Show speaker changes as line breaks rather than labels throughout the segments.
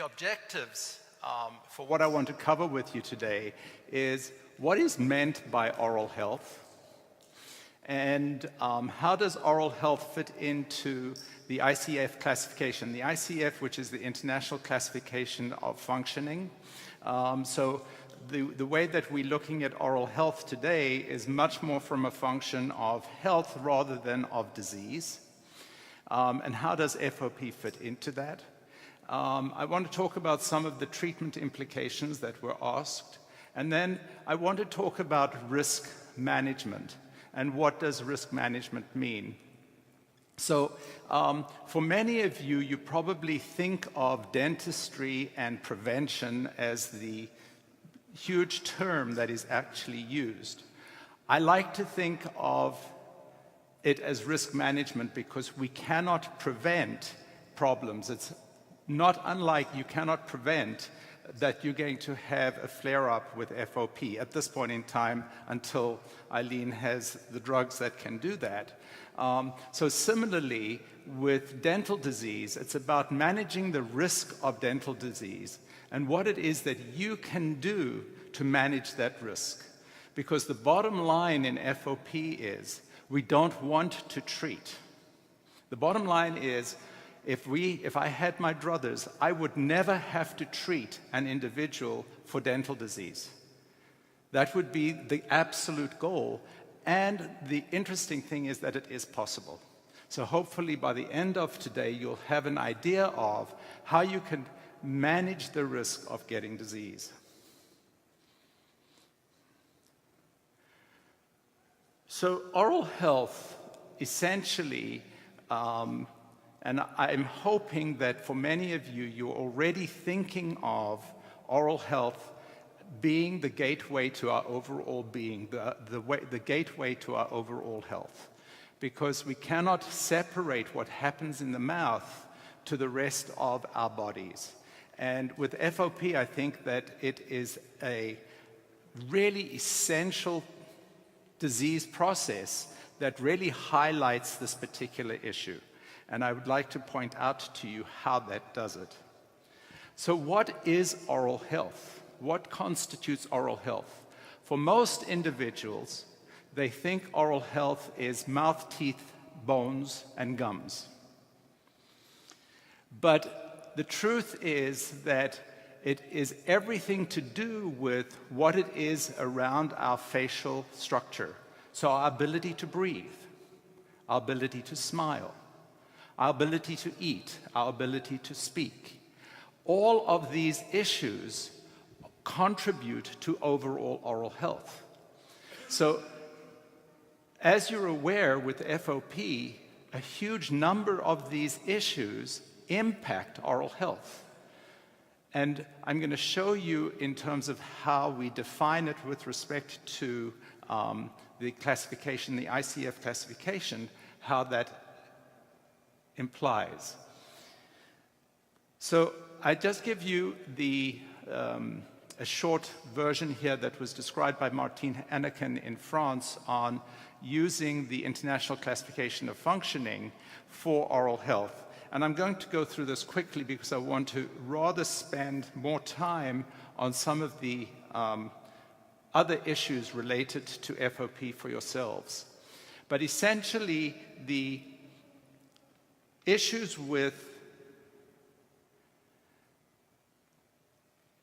the objectives for what I want to cover with you today is what is meant by oral health, and how does oral health fit into the ICF classification? The ICF, which is the International Classification of Functioning. So the way that we're looking at oral health today is much more from a function of health rather than of disease. And how does FOP fit into that? I want to talk about some of the treatment implications that were asked. And then I want to talk about risk management. And what does risk management mean? So for many of you, you probably think of dentistry and prevention as the huge term that is actually used. I like to think of it as risk management because we cannot prevent problems. It's not unlike you cannot prevent that you're going to have a flare-up with FOP at this point in time until Eileen has the drugs that can do that. So similarly, with dental disease, it's about managing the risk of dental disease and what it is that you can do to manage that risk. Because the bottom line in FOP is we don't want to treat. The bottom line is if I had my druthers, I would never have to treat an individual for dental disease. That would be the absolute goal. And the interesting thing is that it is possible. So hopefully by the end of today, you'll have an idea of how you can manage the risk of getting disease. So oral health, essentially, and I'm hoping that for many of you, you're already thinking of oral health being the gateway to our overall being, the gateway to our overall health. Because we cannot separate what happens in the mouth to the rest of our bodies. And with FOP, I think that it is a really essential disease process that really highlights this particular issue. And I would like to point out to you how that does it. So what is oral health? What constitutes oral health? For most individuals, they think oral health is mouth, teeth, bones, and gums. But the truth is that it is everything to do with what it is around our facial structure. So our ability to breathe, our ability to smile, our ability to eat, our ability to speak. All of these issues contribute to overall oral health. So, as you're aware, with FOP, a huge number of these issues impact oral health. And I'm going to show you in terms of how we define it with respect to the classification, the ICF classification, how that implies. So I just give you a short version here that was described by Martine Anakin in France on using the International Classification of Functioning for oral health. And I'm going to go through this quickly because I want to rather spend more time on some of the other issues related to FOP for yourselves. But essentially, the issues with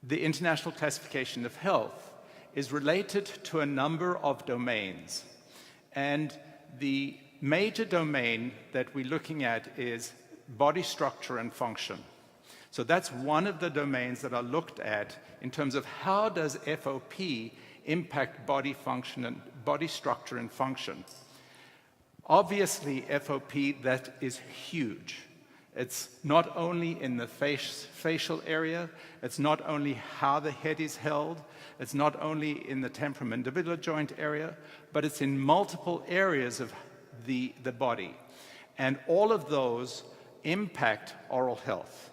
the International Classification of Health is related to a number of domains. And the major domain that we're looking at is body structure and function. So that's one of the domains that are looked at in terms of how does FOP impact body function and body structure and function. Obviously, FOP, that is huge. It's not only in the facial area, it's not only how the head is held, it's not only in the temporomandibular joint area, but it's in multiple areas of the body. And all of those impact oral health.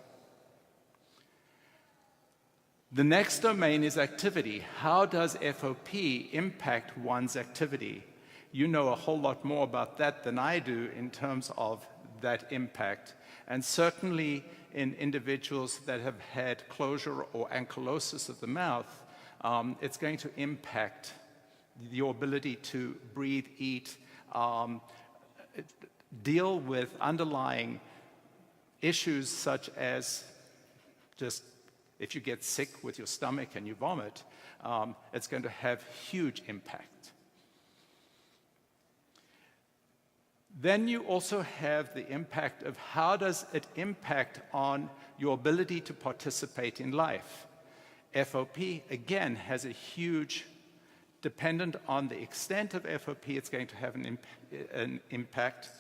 The next domain is activity. How does FOP impact one's activity? You know a whole lot more about that than I do in terms of that impact. And certainly in individuals that have had closure or ankylosis of the mouth, it's going to impact your ability to breathe, eat, deal with underlying issues such as just if you get sick with your stomach and you vomit, it's going to have huge impact. Then you also have the impact of how does it impact on your ability to participate in life. FOP, again, has a huge, dependent on the extent of FOP, it's going to have an impact.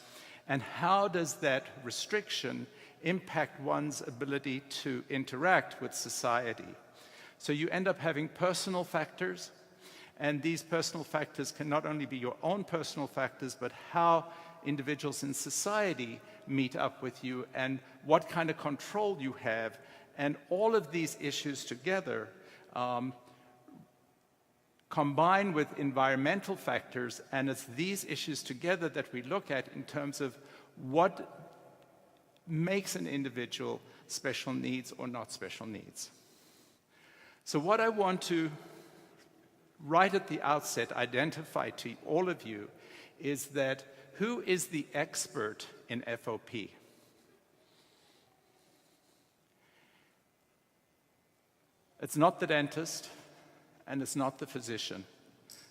And how does that restriction impact one's ability to interact with society? So you end up having personal factors, and these personal factors can not only be your own personal factors, but how individuals in society meet up with you and what kind of control you have. And all of these issues together combine with environmental factors, and it's these issues together that we look at in terms of what makes an individual special needs or not special needs. So what I want to, right at the outset, identify to all of you is that who is the expert in FOP? It's not the dentist, and it's not the physician.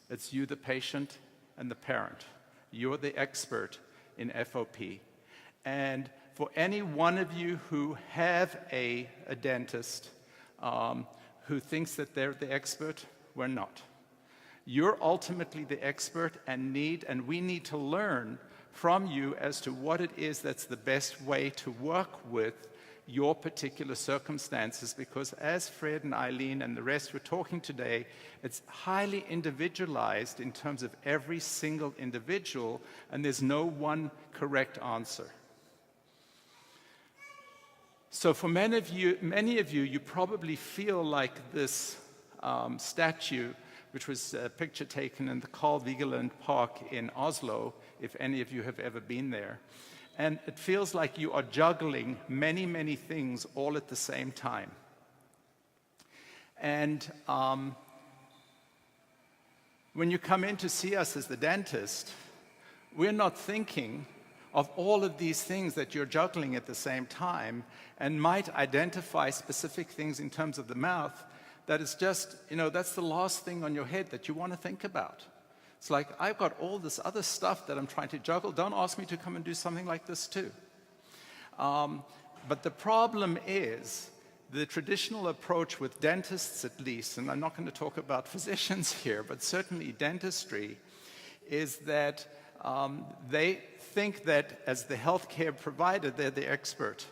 It's you, the patient, and the parent. You're the expert in FOP. And for any one of you who have a dentist who thinks that they're the expert, we're not. You're ultimately the expert and we need to learn from you as to what it is that's the best way to work with your particular circumstances, because as Fred and Eileen and the rest were talking today, it's highly individualized in terms of every single individual, and there's no one correct answer. So for many of you, you probably feel like this statue, which was a picture taken in the Carl Vigeland Park in Oslo, if any of you have ever been there. And it feels like you are juggling many, many things all at the same time. And when you come in to see us as the dentist, we're not thinking of all of these things that you're juggling at the same time, and might identify specific things in terms of the mouth that is just, that's the last thing on your head that you want to think about. It's like, I've got all this other stuff that I'm trying to juggle. Don't ask me to come and do something like this too. But the problem is, the traditional approach with dentists at least, and I'm not going to talk about physicians here, but certainly dentistry, is that they think that as the healthcare provider, they're the expert.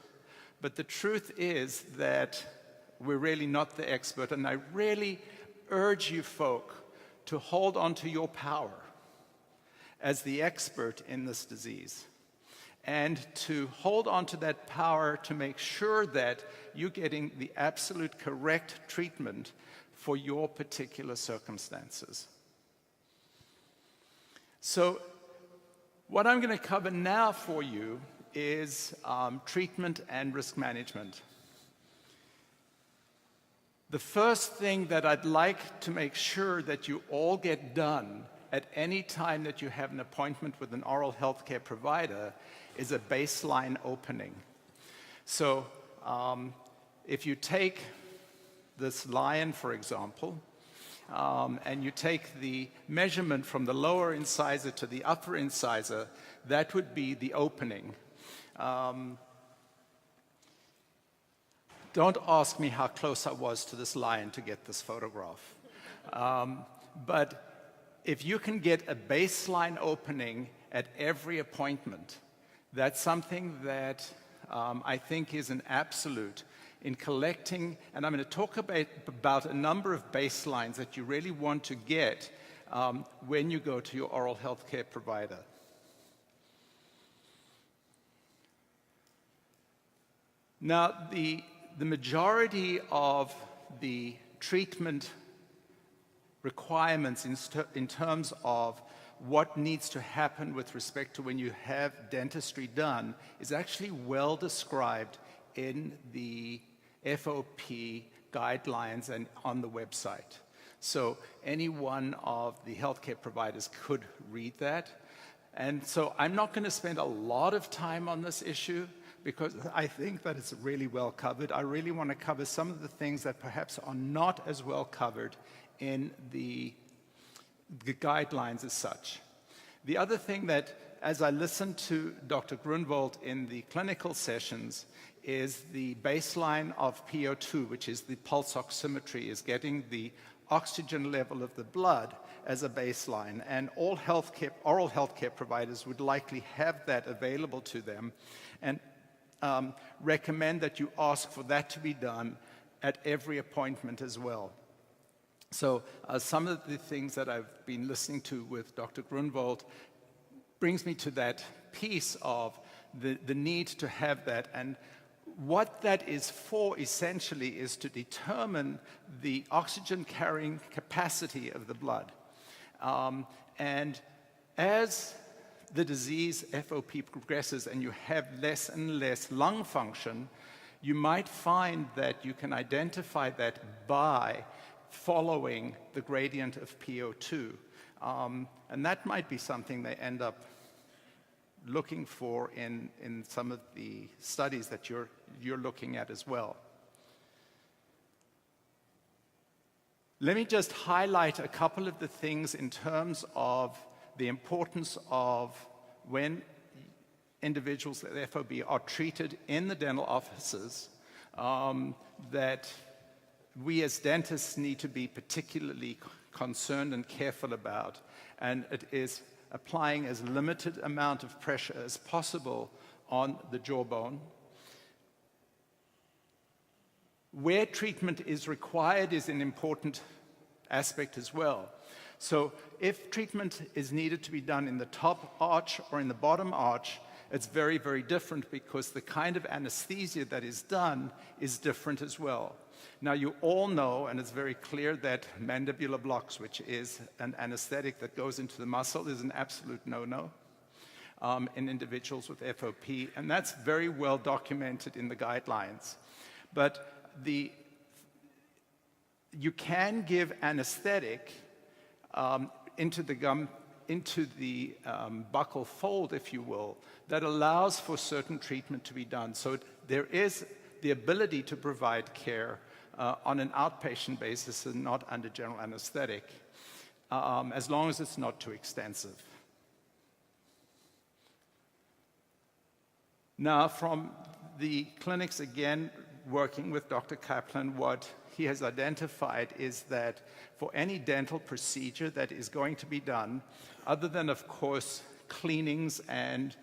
But the truth is that we're really not the expert, and I really urge you folk to hold on to your power as the expert in this disease, and to hold on to that power to make sure that you're getting the absolute correct treatment for your particular circumstances. So what I'm going to cover now for you is treatment and risk management. The first thing that I'd like to make sure that you all get done at any time that you have an appointment with an oral healthcare provider is a baseline opening. So if you take this lion, for example, and you take the measurement from the lower incisor to the upper incisor, that would be the opening. Don't ask me how close I was to this lion to get this photograph. But if you can get a baseline opening at every appointment, that's something that I think is an absolute in collecting, and I'm going to talk about a number of baselines that you really want to get when you go to your oral health care provider. Now, the majority of the treatment requirements in terms of what needs to happen with respect to when you have dentistry done is actually well described in the FOP guidelines and on the website. So any one of the healthcare providers could read that. And so I'm not going to spend a lot of time on this issue because I think that it's really well covered. I really want to cover some of the things that perhaps are not as well covered in the guidelines as such. The other thing that, as I listened to Dr. Grunwald in the clinical sessions, is the baseline of PO2, which is the pulse oximetry, is getting the oxygen level of the blood as a baseline. And all oral healthcare providers would likely have that available to them and recommend that you ask for that to be done at every appointment as well. So some of the things that I've been listening to with Dr. Grunwald brings me to that piece of the need to have that. And what that is for, essentially, is to determine the oxygen-carrying capacity of the blood. And as the disease FOP progresses and you have less and less lung function, you might find that you can identify that by following the gradient of PO2. And that might be something they end up looking for in some of the studies that you're looking at as well. Let me just highlight a couple of the things in terms of the importance of when individuals with FOP are treated in the dental offices that we as dentists need to be particularly concerned and careful about, and it is applying as limited amount of pressure as possible on the jawbone. Where treatment is required is an important aspect as well. So if treatment is needed to be done in the top arch or in the bottom arch, it's very, very different because the kind of anesthesia that is done is different as well. Now, you all know, and it's very clear, that mandibular blocks, which is an anesthetic that goes into the muscle, is an absolute no-no in individuals with FOP, and that's very well documented in the guidelines. But you can give anesthetic into the gum, into the buccal fold, if you will, that allows for certain treatment to be done. So there is the ability to provide care on an outpatient basis and not under general anesthetic, as long as it's not too extensive. Now, from the clinics, again, working with Dr. Kaplan, what he has identified is that for any dental procedure that is going to be done, other than, of course, cleanings and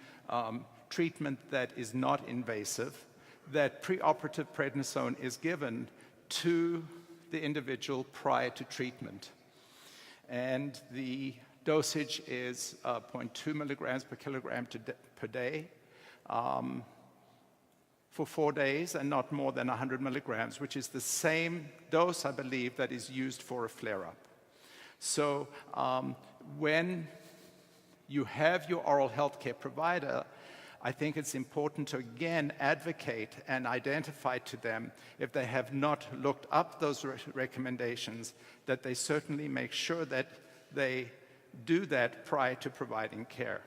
treatment that is not invasive, that preoperative prednisone is given to the individual prior to treatment. And the dosage is 0.2 milligrams per kilogram per day for 4 days, and not more than 100 milligrams, which is the same dose, I believe, that is used for a flare-up. So when you have your oral health care provider, I think it's important to, again, advocate and identify to them, if they have not looked up those recommendations, that they certainly make sure that they do that prior to providing care.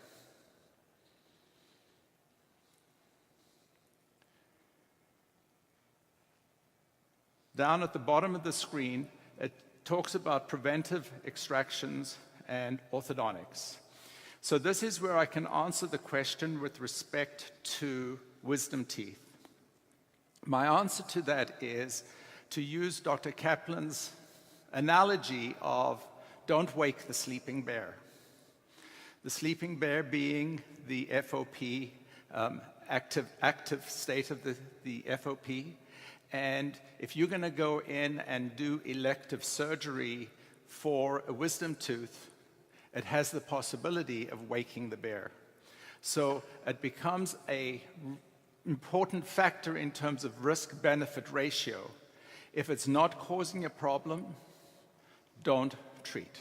Down at the bottom of the screen, it talks about preventive extractions and orthodontics. So this is where I can answer the question with respect to wisdom teeth. My answer to that is to use Dr. Kaplan's analogy of don't wake the sleeping bear. The sleeping bear being the FOP, active state of the FOP. And if you're going to go in and do elective surgery for a wisdom tooth, it has the possibility of waking the bear. So it becomes an important factor in terms of risk-benefit ratio. If it's not causing a problem, don't treat.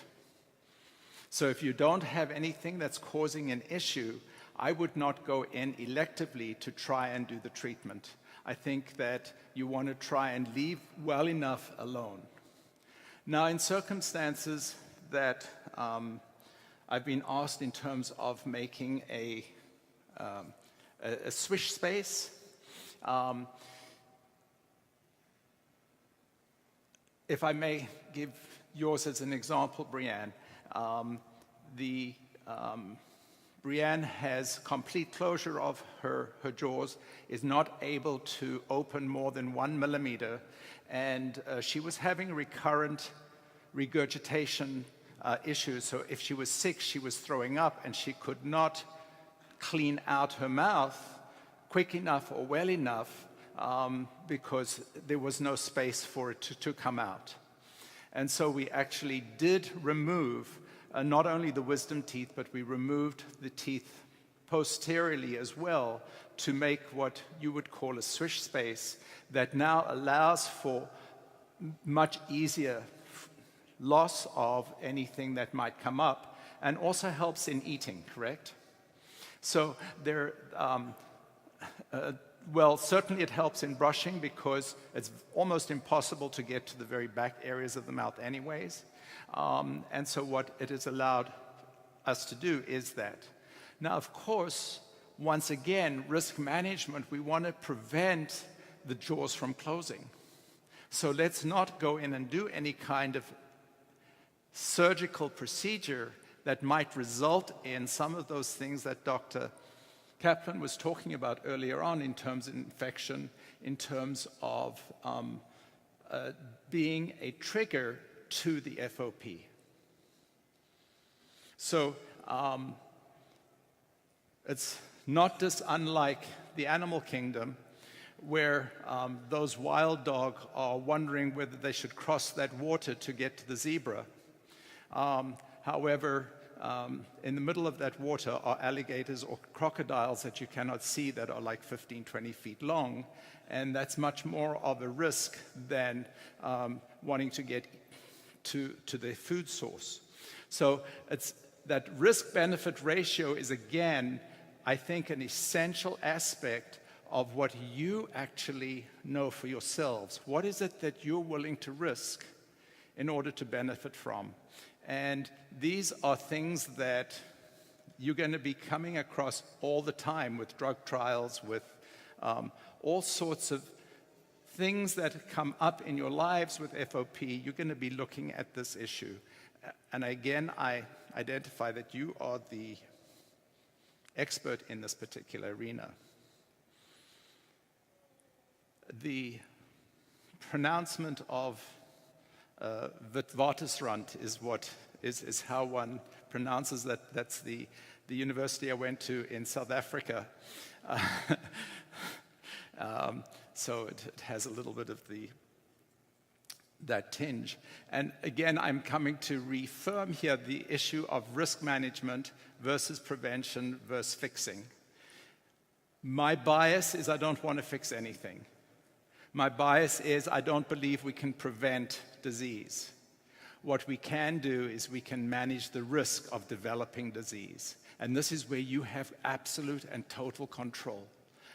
So if you don't have anything that's causing an issue, I would not go in electively to try and do the treatment. I think that you want to try and leave well enough alone. Now, in circumstances that I've been asked in terms of making a swish space, if I may give yours as an example, Brianne, Brianne has complete closure of her jaws, is not able to open more than 1 millimeter, and she was having recurrent regurgitation issues. So if she was sick, she was throwing up, and she could not clean out her mouth quick enough or well enough because there was no space for it to come out. And so we actually did remove not only the wisdom teeth, but we removed the teeth posteriorly as well to make what you would call a swish space that now allows for much easier loss of anything that might come up, and also helps in eating, correct? So there, well, certainly it helps in brushing because it's almost impossible to get to the very back areas of the mouth anyways. And so what it has allowed us to do is that. Now, of course, once again, risk management, we want to prevent the jaws from closing. So let's not go in and do any kind of surgical procedure that might result in some of those things that Dr. Kaplan was talking about earlier on in terms of infection, in terms of being a trigger to the FOP. So it's not just unlike the animal kingdom where those wild dogs are wondering whether they should cross that water to get to the zebra. However, in the middle of that water are alligators or crocodiles that you cannot see that are like 15, 20 feet long, and that's much more of a risk than wanting to get to their food source. So it's that risk-benefit ratio is, again, I think, an essential aspect of what you actually know for yourselves. What is it that you're willing to risk in order to benefit from? And these are things that you're going to be coming across all the time with drug trials, with all sorts of things that come up in your lives with FOP. You're going to be looking at this issue. And again, I identify that you are the expert in this particular arena. The pronouncement of Witwatersrand is how one pronounces that. That's the university I went to in South Africa. So it has a little bit of that tinge. And again, I'm coming to reaffirm here the issue of risk management versus prevention versus fixing. My bias is I don't want to fix anything. My bias is I don't believe we can prevent disease. What we can do is we can manage the risk of developing disease. And this is where you have absolute and total control.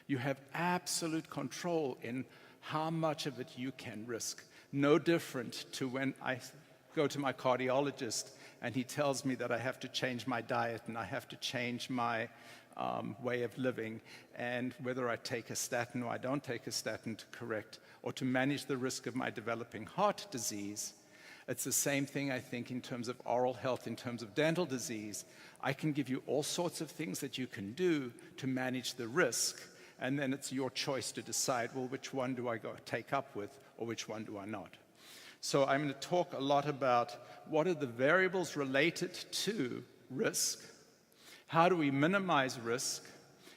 You have absolute control in how much of it you can risk. No different to when I go to my cardiologist and he tells me that I have to change my diet and I have to change my way of living, and whether I take a statin or I don't take a statin to correct or to manage the risk of my developing heart disease. It's the same thing, I think, in terms of oral health, in terms of dental disease. I can give you all sorts of things that you can do to manage the risk, and then it's your choice to decide, well, which one do I go take up with or which one do I not? So I'm going to talk a lot about what are the variables related to risk, how do we minimize risk,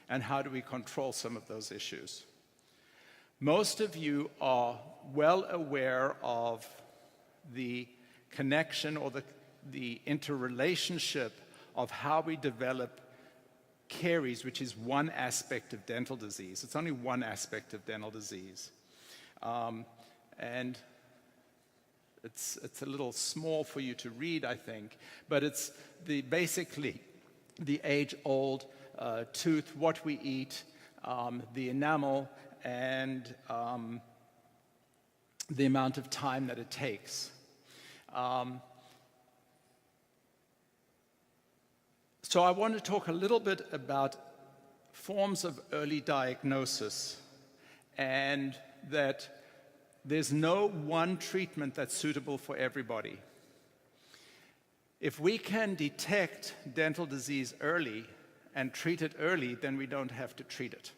and how do we control some of those issues. Most of you are well aware of the connection or the interrelationship of how we develop caries, which is one aspect of dental disease. It's only one aspect of dental disease. And it's a little small for you to read, I think, but it's basically the age-old tooth, what we eat, the enamel, and the amount of time that it takes. So I want to talk a little bit about forms of early diagnosis, and that there's no one treatment that's suitable for everybody. If we can detect dental disease early and treat it early, then we don't have to treat it.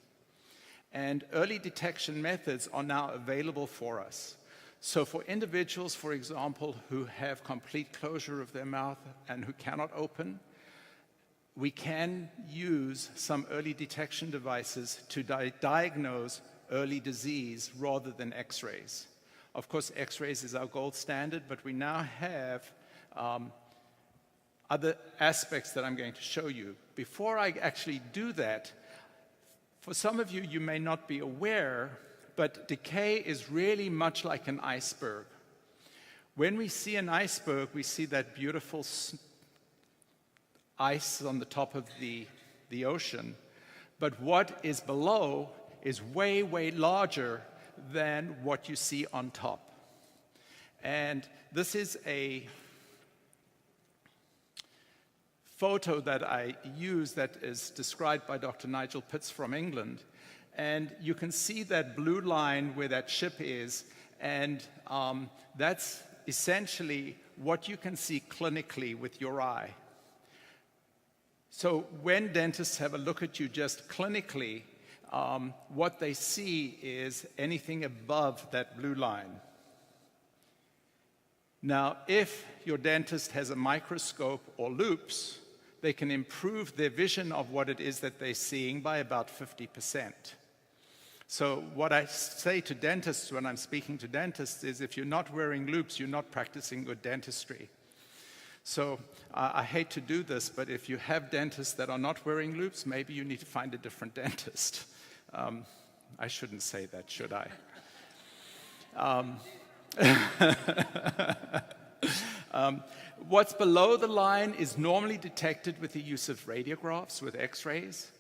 And early detection methods are now available for us. So for individuals, for example, who have complete closure of their mouth and who cannot open, we can use some early detection devices to diagnose early disease rather than x-rays. Of course, x-rays is our gold standard, but we now have other aspects that I'm going to show you. Before I actually do that, for some of you, you may not be aware, but decay is really much like an iceberg. When we see an iceberg, we see that beautiful ice on the top of the ocean, but what is below is way, way larger than what you see on top. And this is a photo that I use that is described by Dr. Nigel Pits from England. And you can see that blue line where that ship is, and that's essentially what you can see clinically with your eye. So when dentists have a look at you just clinically, what they see is anything above that blue line. Now, if your dentist has a microscope or loupes, they can improve their vision of what it is that they're seeing by about 50%. So what I say to dentists when I'm speaking to dentists is, if you're not wearing loupes, you're not practicing good dentistry. So I hate to do this, but if you have dentists that are not wearing loupes, maybe you need to find a different dentist. I shouldn't say that, should I? What's below the line is normally detected with the use of radiographs, with x-rays.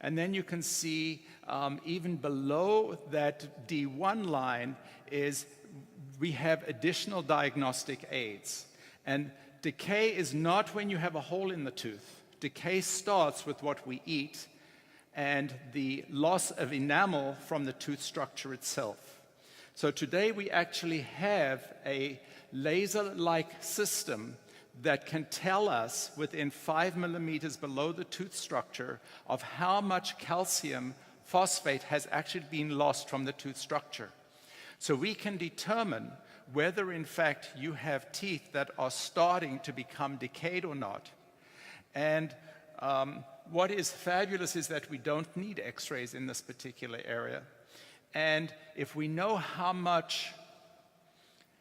And then you can see even below that D1 line is we have additional diagnostic aids. And decay is not when you have a hole in the tooth. Decay starts with what we eat and the loss of enamel from the tooth structure itself. So today we actually have a laser-like system that can tell us within 5 millimeters below the tooth structure of how much calcium phosphate has actually been lost from the tooth structure. So we can determine whether in fact you have teeth that are starting to become decayed or not. And what is fabulous is that we don't need x-rays in this particular area. And if we know how much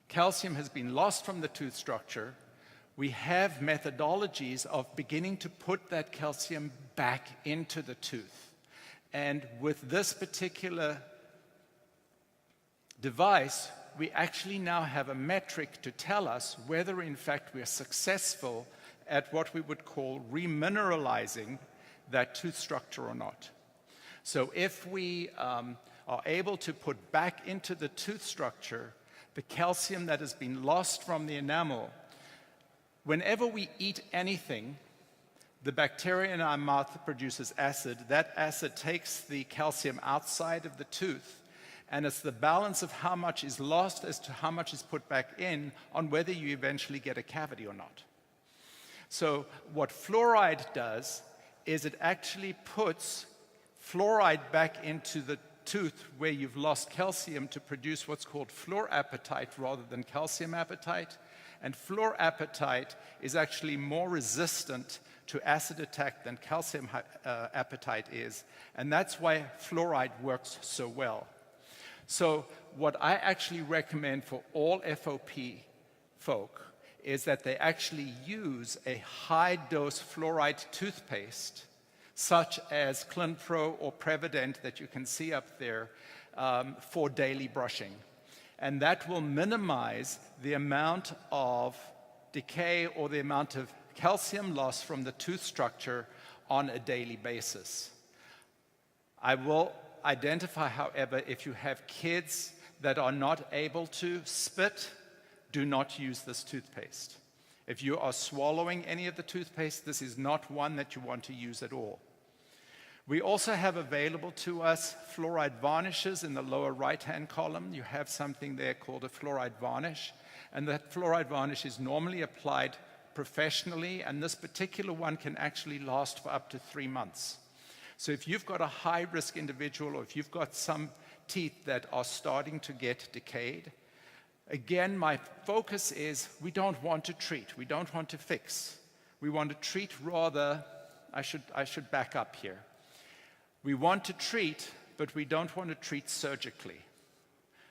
calcium has been lost from the tooth structure, we have methodologies of beginning to put that calcium back into the tooth. And with this particular device, we actually now have a metric to tell us whether in fact we are successful at what we would call remineralizing that tooth structure or not. So if we are able to put back into the tooth structure the calcium that has been lost from the enamel, whenever we eat anything, the bacteria in our mouth produces acid. That acid takes the calcium outside of the tooth, and it's the balance of how much is lost as to how much is put back in on whether you eventually get a cavity or not. So what fluoride does is it actually puts fluoride back into the tooth where you've lost calcium to produce what's called fluorapatite rather than calcium apatite. And fluorapatite is actually more resistant to acid attack than calcium apatite is. And that's why fluoride works so well. So what I actually recommend for all FOP folk is that they actually use a high-dose fluoride toothpaste, such as Clinpro or Preventive that you can see up there, for daily brushing. And that will minimize the amount of decay or the amount of calcium loss from the tooth structure on a daily basis. I will identify, however, if you have kids that are not able to spit, do not use this toothpaste. If you are swallowing any of the toothpaste, this is not one that you want to use at all. We also have available to us fluoride varnishes in the lower right-hand column. You have something there called a fluoride varnish, and that fluoride varnish is normally applied professionally, and this particular one can actually last for up to 3 months. So if you've got a high-risk individual, or if you've got some teeth that are starting to get decayed, again, my focus is we don't want to treat, we don't want to fix. We want to treat rather, I should back up here. We want to treat, but we don't want to treat surgically.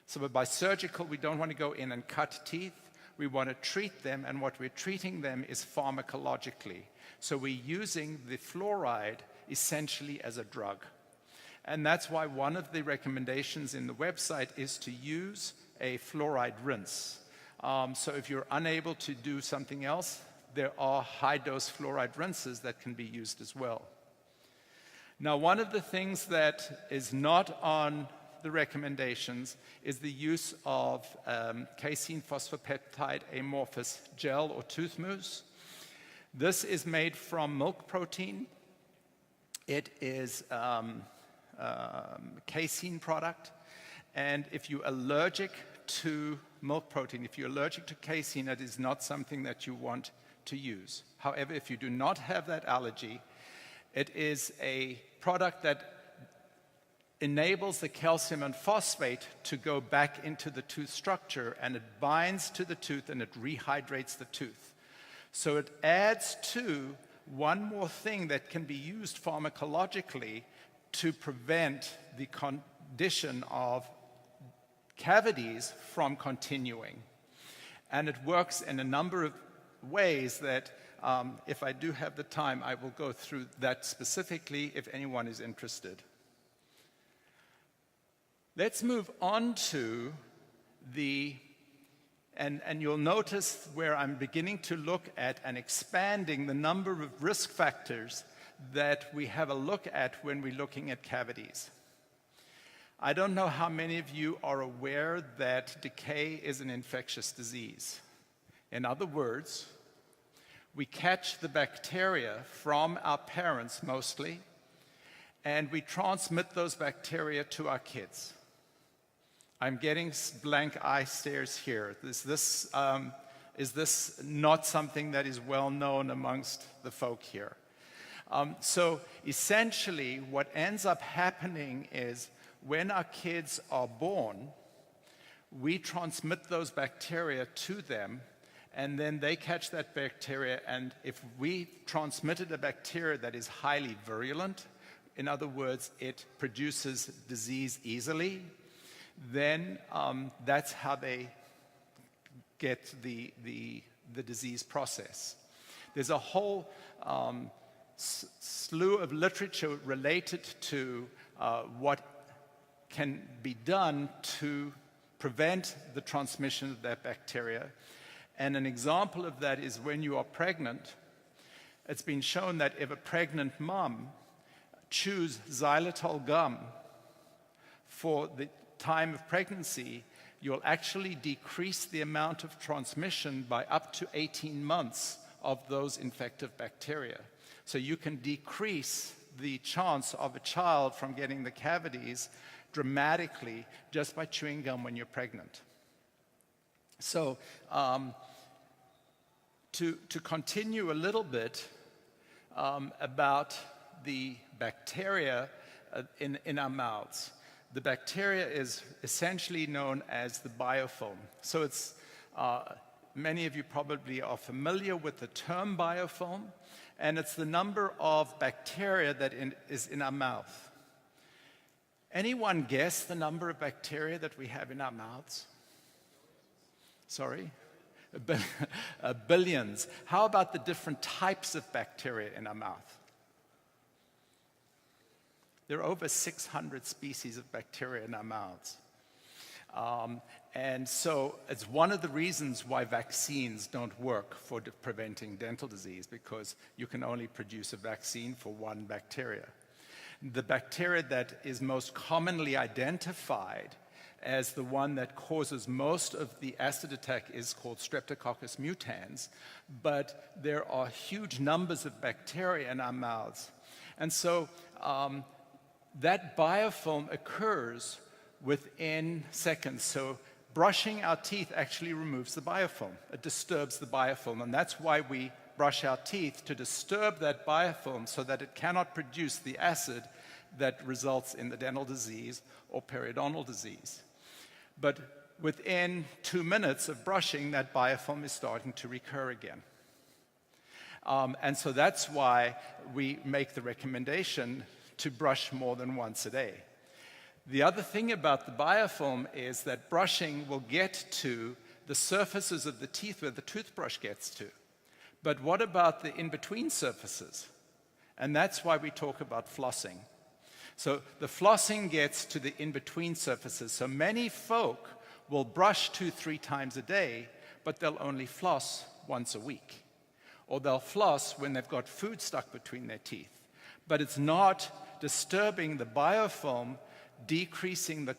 So by surgical, we don't want to go in and cut teeth. We want to treat them, and what we're treating them is pharmacologically. So we're using the fluoride essentially as a drug. And that's why one of the recommendations in the website is to use a fluoride rinse. So if you're unable to do something else, there are high-dose fluoride rinses that can be used as well. Now, one of the things that is not on the recommendations is the use of casein phosphopeptide amorphous gel or tooth mousse. This is made from milk protein. It is casein product, and if you're allergic to milk protein, if you're allergic to casein, it is not something that you want to use. However, if you do not have that allergy, it is a product that enables the calcium and phosphate to go back into the tooth structure, and it binds to the tooth and it rehydrates the tooth. So it adds to one more thing that can be used pharmacologically to prevent the condition of cavities from continuing. And it works in a number of ways that if I do have the time, I will go through that specifically if anyone is interested. Let's move on to and you'll notice where I'm beginning to look at and expanding the number of risk factors that we have a look at when we're looking at cavities. I don't know how many of you are aware that decay is an infectious disease. In other words, we catch the bacteria from our parents mostly, and we transmit those bacteria to our kids. I'm getting blank eye stares here. Is this not something that is well known amongst the folk here? So essentially, what ends up happening is when our kids are born, we transmit those bacteria to them, and then they catch that bacteria, and if we transmitted a bacteria that is highly virulent, in other words, it produces disease easily, then that's how they get the disease process. There's a whole slew of literature related to what can be done to prevent the transmission of that bacteria. And an example of that is when you are pregnant. It's been shown that if a pregnant mom chews xylitol gum for the time of pregnancy, you'll actually decrease the amount of transmission by up to 18 months of those infective bacteria. So you can decrease the chance of a child from getting the cavities dramatically just by chewing gum when you're pregnant. So to continue a little bit about the bacteria in our mouths. The bacteria is essentially known as the biofilm. So it's, many of you probably are familiar with the term biofilm, and it's the number of bacteria that is in our mouth. Anyone guess the number of bacteria that we have in our mouths? Sorry? Billions. How about the different types of bacteria in our mouth? There are over 600 species of bacteria in our mouths. And so it's one of the reasons why vaccines don't work for preventing dental disease, because you can only produce a vaccine for one bacteria. The bacteria that is most commonly identified as the one that causes most of the acid attack is called Streptococcus mutans, but there are huge numbers of bacteria in our mouths. And so that biofilm occurs within seconds. So brushing our teeth actually removes the biofilm. It disturbs the biofilm, and that's why we brush our teeth, to disturb that biofilm so that it cannot produce the acid that results in the dental disease or periodontal disease. But within 2 minutes of brushing, that biofilm is starting to recur again. And so that's why we make the recommendation to brush more than once a day. The other thing about the biofilm is that brushing will get to the surfaces of the teeth where the toothbrush gets to. But what about the in-between surfaces? And that's why we talk about flossing. So the flossing gets to the in-between surfaces. So many folk will brush 2-3 times a day, but they'll only floss once a week. Or they'll floss when they've got food stuck between their teeth. But it's not disturbing the biofilm, decreasing the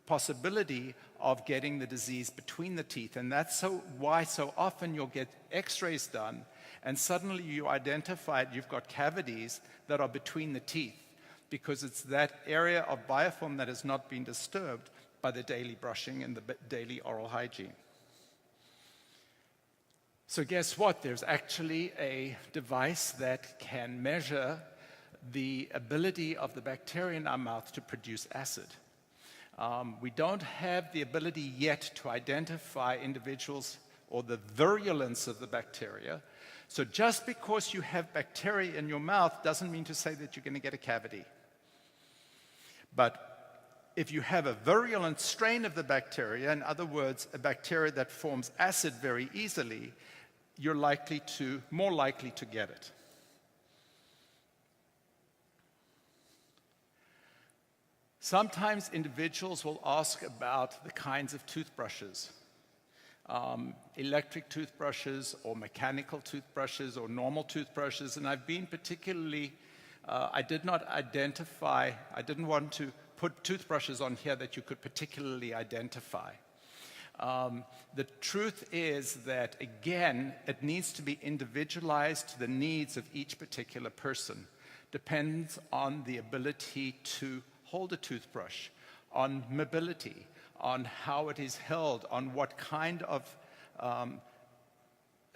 possibility of getting the disease between the teeth. And that's why so often you'll get x-rays done, and suddenly you identify you've got cavities that are between the teeth, because it's that area of biofilm that has not been disturbed by the daily brushing and the daily oral hygiene. So guess what? There's actually a device that can measure the ability of the bacteria in our mouth to produce acid. We don't have the ability yet to identify individuals or the virulence of the bacteria. So just because you have bacteria in your mouth doesn't mean to say that you're going to get a cavity. But if you have a virulent strain of the bacteria, in other words, a bacteria that forms acid very easily, you're more likely to get it. Sometimes individuals will ask about the kinds of toothbrushes, electric toothbrushes or mechanical toothbrushes or normal toothbrushes, and I've been particularly, I didn't want to put toothbrushes on here that you could particularly identify. The truth is that, again, it needs to be individualized to the needs of each particular person. Depends on the ability to hold a toothbrush, on mobility, on how it is held, on what kind of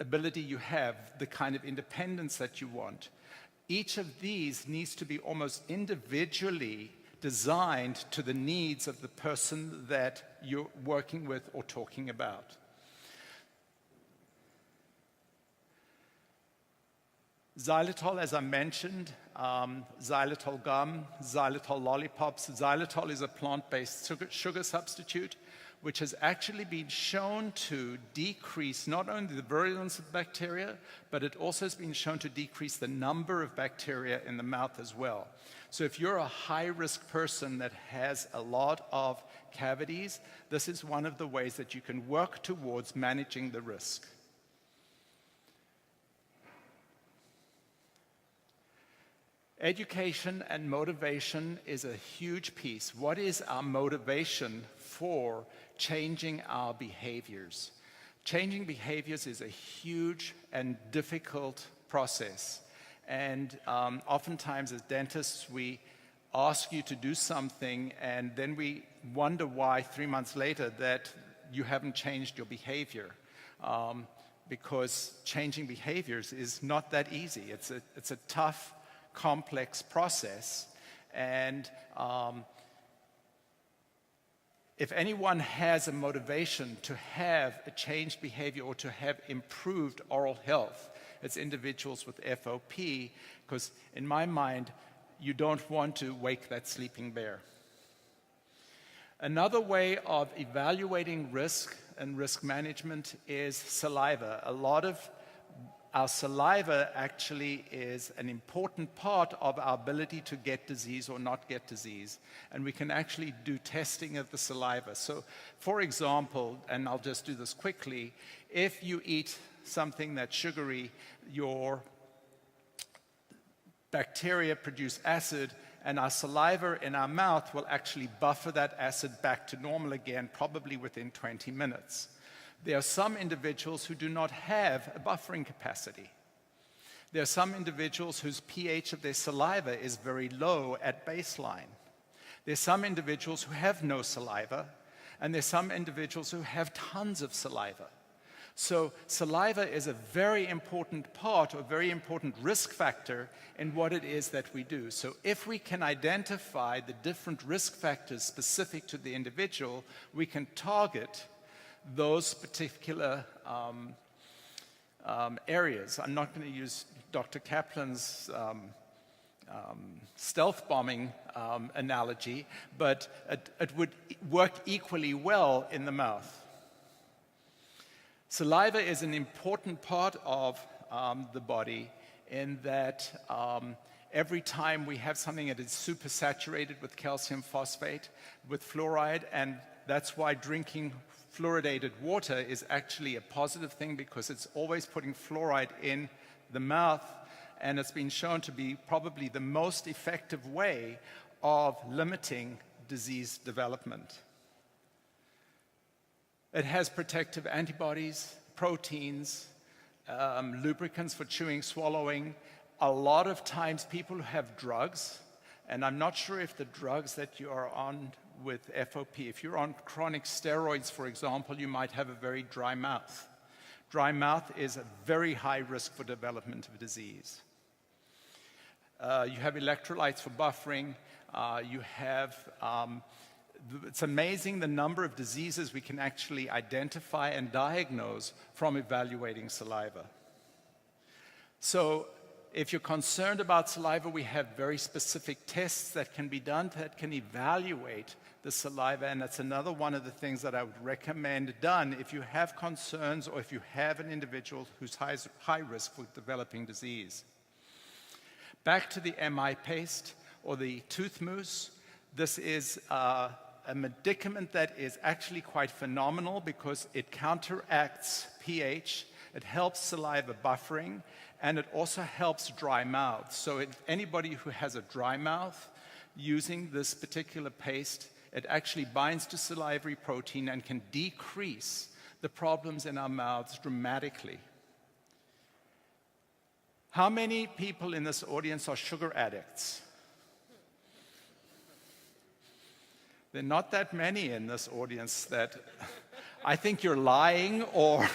ability you have, the kind of independence that you want. Each of these needs to be almost individually designed to the needs of the person that you're working with or talking about. Xylitol, as I mentioned, xylitol gum, xylitol lollipops. Xylitol is a plant-based sugar substitute, which has actually been shown to decrease not only the virulence of bacteria, but it also has been shown to decrease the number of bacteria in the mouth as well. So if you're a high-risk person that has a lot of cavities, this is one of the ways that you can work towards managing the risk. Education and motivation is a huge piece. What is our motivation for changing our behaviors? Changing behaviors is a huge and difficult process. And oftentimes as dentists, we ask you to do something, and then we wonder why 3 months later that you haven't changed your behavior. Because changing behaviors is not that easy. It's a tough, complex process, and if anyone has a motivation to have a changed behavior or to have improved oral health, it's individuals with FOP, because in my mind, you don't want to wake that sleeping bear. Another way of evaluating risk and risk management is saliva. A lot of our saliva actually is an important part of our ability to get disease or not get disease. And we can actually do testing of the saliva. So, for example, and I'll just do this quickly, if you eat something that's sugary, your bacteria produce acid, and our saliva in our mouth will actually buffer that acid back to normal again, probably within 20 minutes. There are some individuals who do not have a buffering capacity. There are some individuals whose pH of their saliva is very low at baseline. There are some individuals who have no saliva, and there are some individuals who have tons of saliva. So saliva is a very important part, or very important risk factor in what it is that we do. So if we can identify the different risk factors specific to the individual, we can target those particular areas. I'm not going to use Dr. Kaplan's stealth bombing analogy, but it would work equally well in the mouth. Saliva is an important part of the body in that every time we have something that is supersaturated with calcium phosphate, with fluoride, and that's why drinking fluoridated water is actually a positive thing, because it's always putting fluoride in the mouth, and it's been shown to be probably the most effective way of limiting disease development. It has protective antibodies, proteins, lubricants for chewing, swallowing. A lot of times people who have drugs, and I'm not sure if the drugs that you are on with FOP, if you're on chronic steroids, for example, you might have a very dry mouth. Dry mouth is a very high risk for development of disease. You have electrolytes for buffering. It's amazing the number of diseases we can actually identify and diagnose from evaluating saliva. So if you're concerned about saliva, we have very specific tests that can be done that can evaluate the saliva, and that's another one of the things that I would recommend done if you have concerns or if you have an individual who's high risk for developing disease. Back to the MI paste or the tooth mousse. This is a medicament that is actually quite phenomenal because it counteracts pH, it helps saliva buffering, and it also helps dry mouth. So if anybody who has a dry mouth, using this particular paste, it actually binds to salivary protein and can decrease the problems in our mouths dramatically. How many people in this audience are sugar addicts? There are not that many in this audience that I think you're lying, or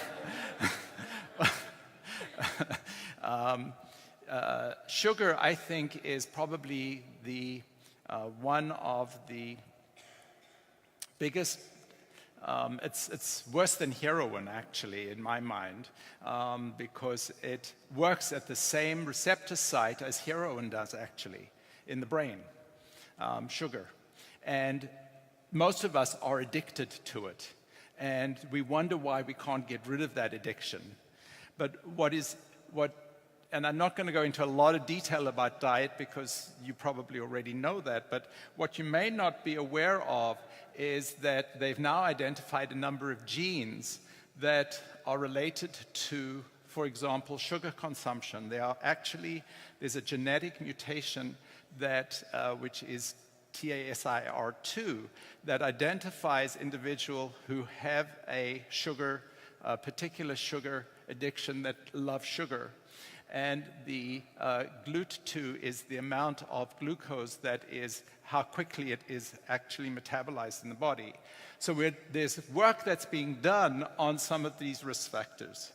sugar, I think, is probably the one of the biggest. It's worse than heroin, actually, in my mind, because it works at the same receptor site as heroin does, actually, in the brain, sugar. And most of us are addicted to it, and we wonder why we can't get rid of that addiction. But and I'm not going to go into a lot of detail about diet because you probably already know that, but what you may not be aware of is that they've now identified a number of genes that are related to, for example, sugar consumption. There's a genetic mutation that, which is TASIR2, that identifies individuals who have a particular sugar addiction, that love sugar. And the GLUT2 is the amount of glucose that is how quickly it is actually metabolized in the body. So there's work that's being done on some of these risk factors.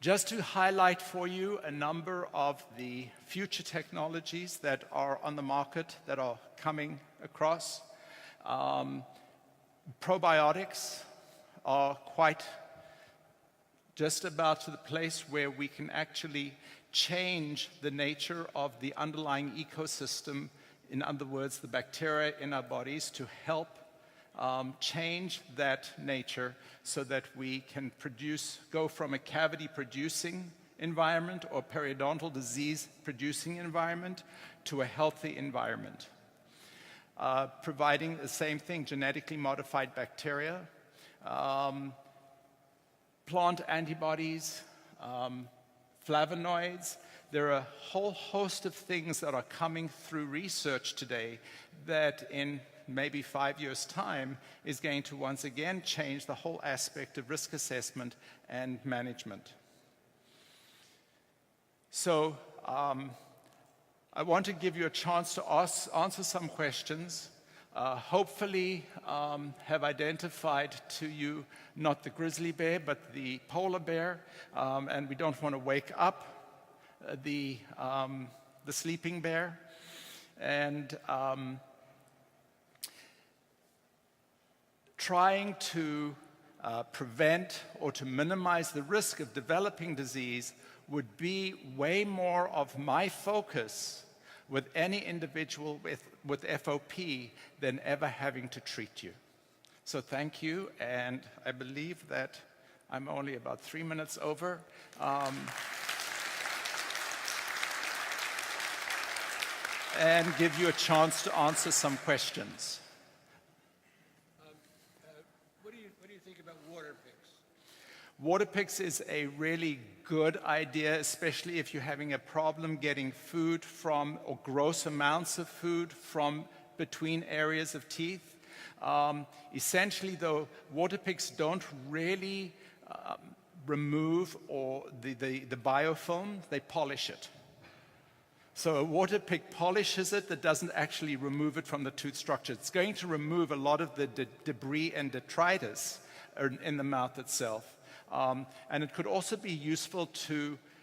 Just to highlight for you a number of the future technologies that are on the market, that are coming across. Probiotics are quite just about to the place where we can actually change the nature of the underlying ecosystem, in other words, the bacteria in our bodies, to help change that nature so that we can go from a cavity-producing environment or periodontal disease-producing environment to a healthy environment. Providing the same thing, genetically modified bacteria, plant antibodies, flavonoids. There are a whole host of things that are coming through research today that in maybe 5 years' time is going to once again change the whole aspect of risk assessment and management. So I want to give you a chance to answer some questions. Hopefully have identified to you not the grizzly bear, but the polar bear, and we don't want to wake up the sleeping bear. And trying to prevent or to minimize the risk of developing disease would be way more of my focus with any individual with FOP than ever having to treat you. So thank you, and I believe that I'm only about 3 minutes over. And give you a chance to answer some questions.
What do you think about water picks?
Water picks is a really good idea, especially if you're having a problem getting food from, or gross amounts of food from between areas of teeth. Essentially, though, water picks don't really remove the biofilm, they polish it. So a water pick polishes it, that doesn't actually remove it from the tooth structure. It's going to remove a lot of the debris and detritus in the mouth itself. And it could also be useful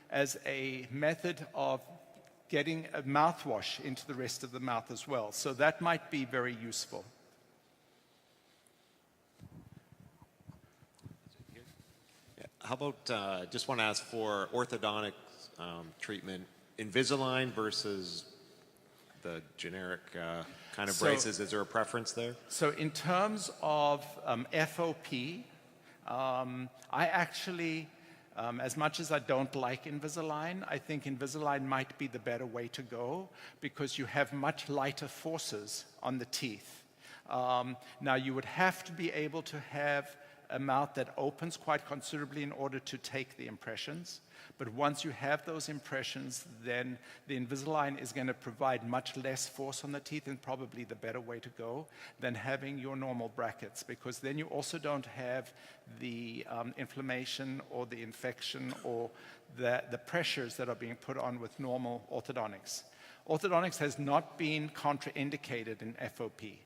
as a method of getting a mouthwash into the rest of the mouth as well. So that might be very useful.
Yeah. How about, just want to ask for orthodontic treatment, Invisalign versus the generic kind of braces. Is there a preference there?
So in terms of FOP, I actually, as much as I don't like Invisalign, I think Invisalign might be the better way to go because you have much lighter forces on the teeth. Now, you would have to be able to have a mouth that opens quite considerably in order to take the impressions. But once you have those impressions, then the Invisalign is going to provide much less force on the teeth and probably the better way to go than having your normal brackets, because then you also don't have the inflammation or the infection or the pressures that are being put on with normal orthodontics. Orthodontics has not been contraindicated in FOP,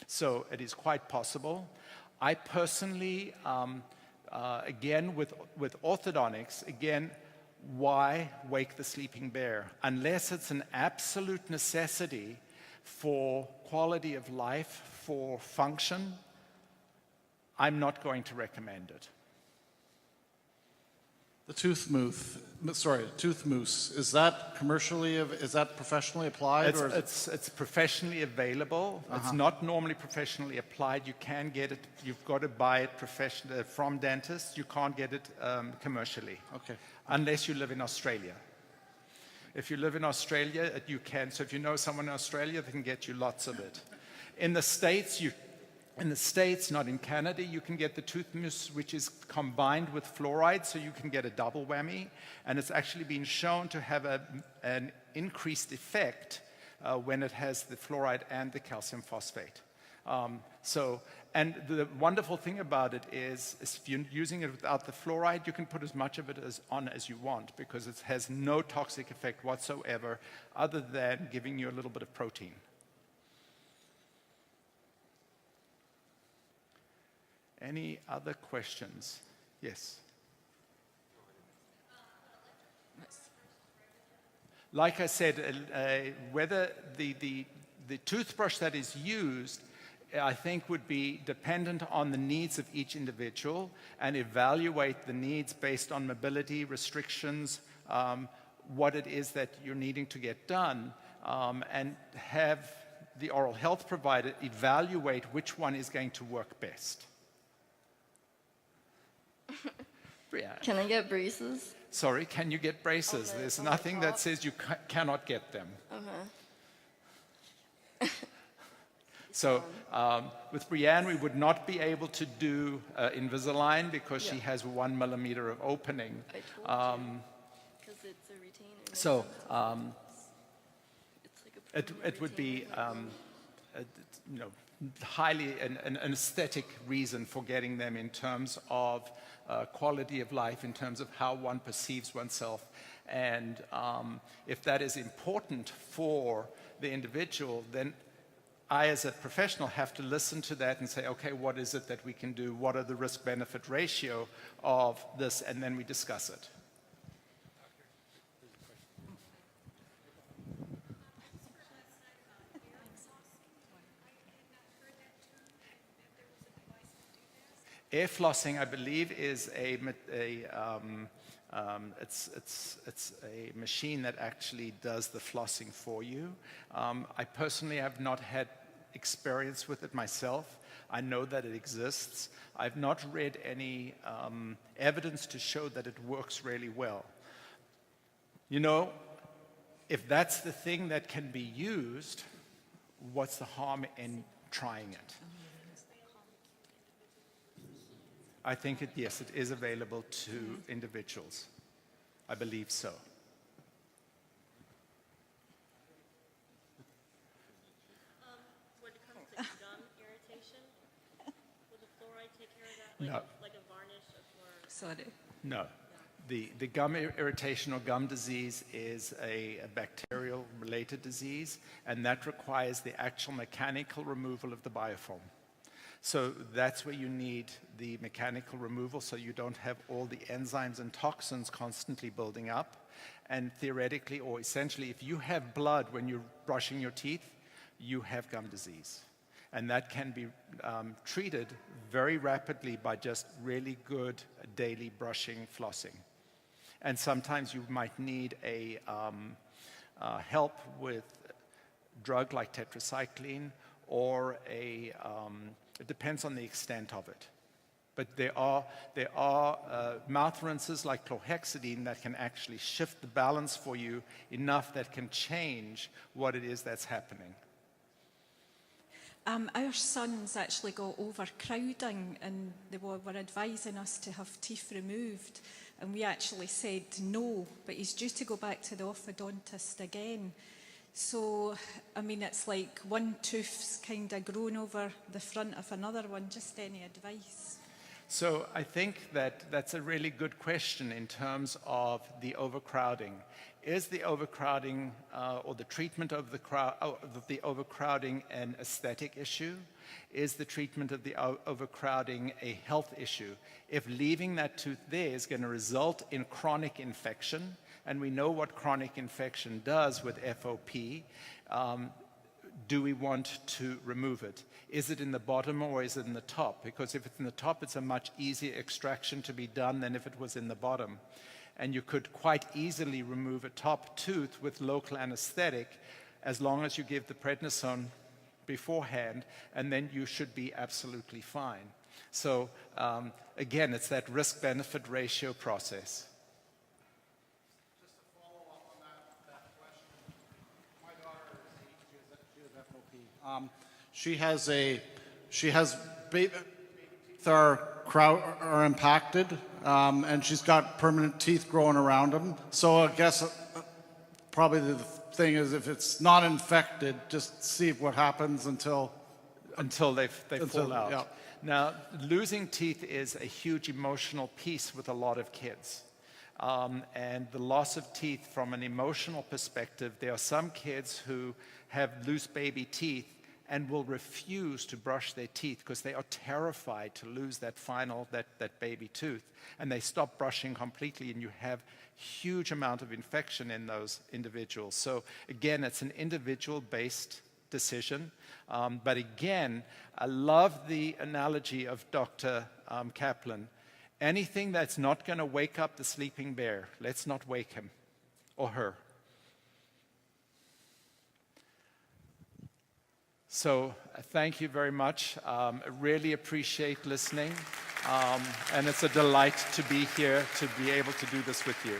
so it is quite possible. I personally, again, with orthodontics, again, why wake the sleeping bear? Unless it's an absolute necessity for quality of life, for function, I'm not going to recommend it.
The tooth mousse, is that professionally applied?
It's professionally available. It's not normally professionally applied. You can get it, you've got to buy it from dentists. You can't get it commercially. Okay. Unless you live in Australia. If you live in Australia, you can. So if you know someone in Australia, they can get you lots of it. In the States, not in Canada, you can get the tooth mousse, which is combined with fluoride, so you can get a double whammy. And it's actually been shown to have an increased effect when it has the fluoride and the calcium phosphate. And the wonderful thing about it is if you're using it without the fluoride, you can put as much of it on as you want because it has no toxic effect whatsoever other than giving you a little bit of protein. Any other questions? Yes. Like I said, whether the toothbrush that is used, I think would be dependent on the needs of each individual and evaluate the needs based on mobility restrictions, what it is that you're needing to get done, and have the oral health provider evaluate which one is going to work best. Brianne.
Can I get braces?
Sorry, can you get braces? There's
on the
nothing that
top?
says you cannot get them.
Okay.
So with Brianne, we would not be able to do Invisalign because she has 1 millimeter of opening.
I told you. Because it's a retainer.
So
It's like a
it would be highly an aesthetic reason for getting them in terms of quality of life, in terms of how one perceives oneself. And if that is important for the individual, then I, as a professional, have to listen to that and say, okay, what is it that we can do? What are the risk-benefit ratio of this? And then we discuss it. Air flossing, I believe, is it's a machine that actually does the flossing for you. I personally have not had experience with it myself. I know that it exists. I've not read any evidence to show that it works really well. You know, if that's the thing that can be used, what's the harm in trying it? I think yes, it is available to individuals. I believe so.
When it comes to gum irritation, will the fluoride take care of that?
No.
Like a varnish or?
Sorry.
No. The gum irritation or gum disease is a bacterial-related disease, and that requires the actual mechanical removal of the biofilm. So that's where you need the mechanical removal so you don't have all the enzymes and toxins constantly building up. And theoretically, or essentially, if you have blood when you're brushing your teeth, you have gum disease. And that can be treated very rapidly by just really good daily brushing, flossing. And sometimes you might need a help with a drug like tetracycline or it depends on the extent of it. But there are mouth rinses like chlorhexidine that can actually shift the balance for you enough that can change what it is that's happening.
Our sons actually got overcrowding and they were advising us to have teeth removed, and we actually said no, but he's due to go back to the orthodontist again. So, I mean, it's like one tooth's kind of grown over the front of another one. Just any advice?
So I think that's a really good question in terms of the overcrowding. Is the overcrowding or the treatment of the overcrowding an aesthetic issue? Is the treatment of the overcrowding a health issue? If leaving that tooth there is going to result in chronic infection, and we know what chronic infection does with FOP, do we want to remove it? Is it in the bottom or is it in the top? Because if it's in the top, it's a much easier extraction to be done than if it was in the bottom. And you could quite easily remove a top tooth with local anesthetic as long as you give the prednisone beforehand, and then you should be absolutely fine. So again, it's that risk-benefit ratio process.
Just to follow up on that question, my daughter she has baby teeth are impacted, and she's got permanent teeth growing around them. So I guess probably the thing is, if it's not infected, just see what happens until
they fall out.
Yeah.
Now, losing teeth is a huge emotional piece with a lot of kids. And the loss of teeth from an emotional perspective, there are some kids who have loose baby teeth and will refuse to brush their teeth because they are terrified to lose that baby tooth. And they stop brushing completely, and you have huge amount of infection in those individuals. So again, it's an individual-based decision. But again, I love the analogy of Dr. Kaplan. Anything that's not going to wake up the sleeping bear, let's not wake him or her. So thank you very much. I really appreciate listening. And it's a delight to be here, to be able to do this with you.